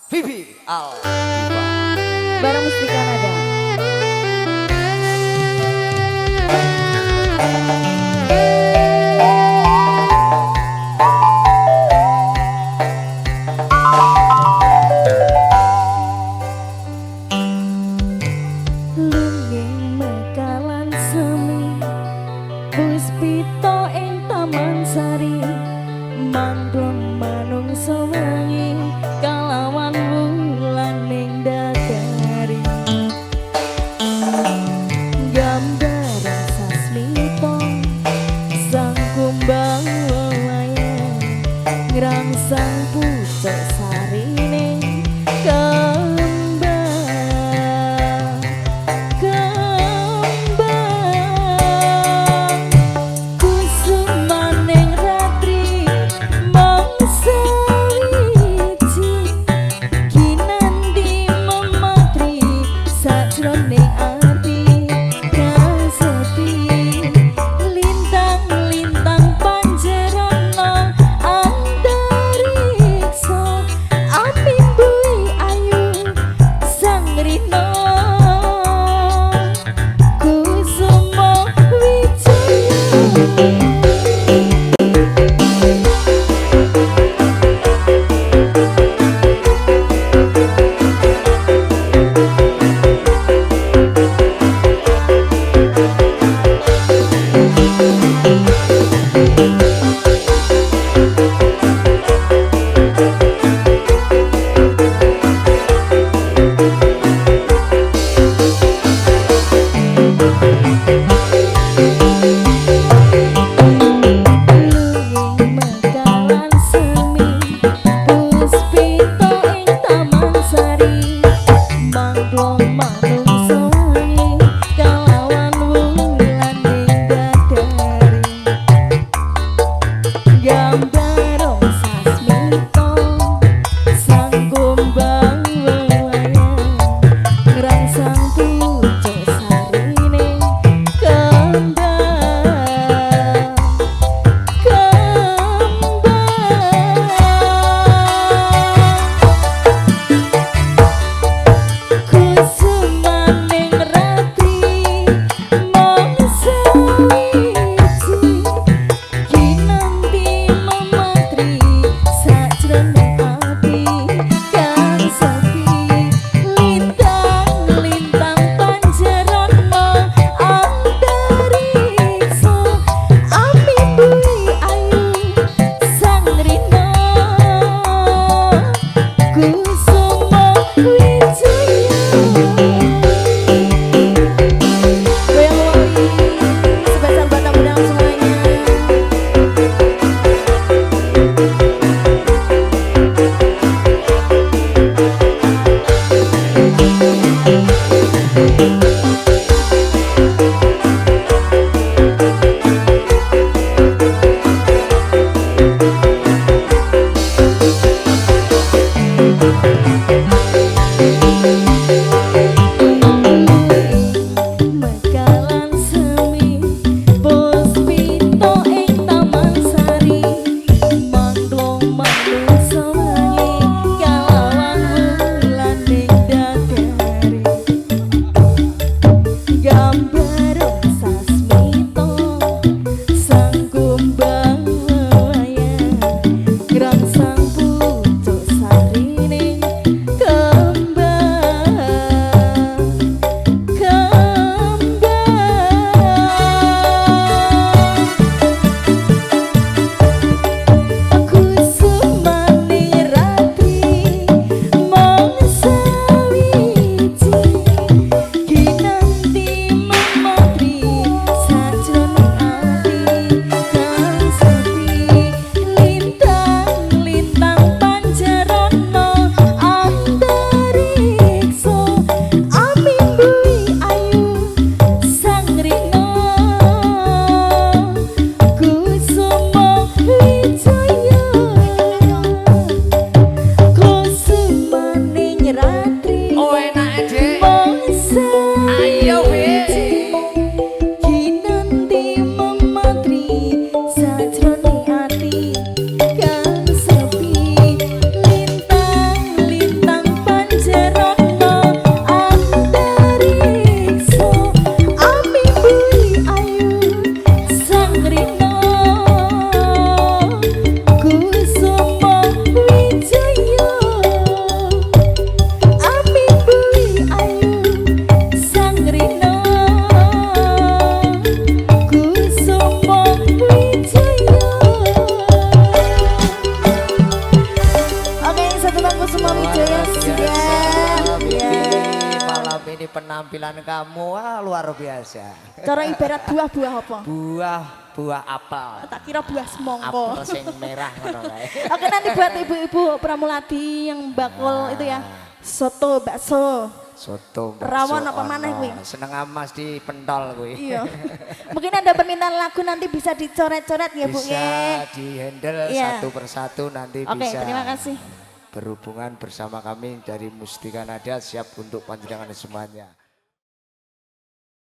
Vivi Aldiva bareng Mustika Nada. Lunging mekalan semi puspita ing taman sari mandong manungsa wengi kalawan wulan ning dadari gambar sasmita sang kumbang wewayang ngrangsang pucuk sarine kembang kusumaning ratri mangsa wiji kinandi mematri sajroning ati kasepi lintang-lintang panjerana antariksa apimbui ayu sang rina kusuma wijaya. ini penampilan kamu luar biasa. Cara ibarat buah-buah apa? Buah apel. Tak kira buah semongko. Apel sing merah ngono kae. Oke, nanti buat ibu-ibu Pramuladi yang bakul itu ya. Soto, bakso. Soto. Rawon apa maneh kuwi? Seneng amas di pentol kuwi. Iya. Mungkin ada permintaan lagu nanti bisa dicoret-coret ya Bu Bisa ya. di-handle Iya. satu persatu nanti Oke, bisa. terima kasih. Berhubungan bersama kami dari Mustika Nada siap untuk panjenengan semuanya.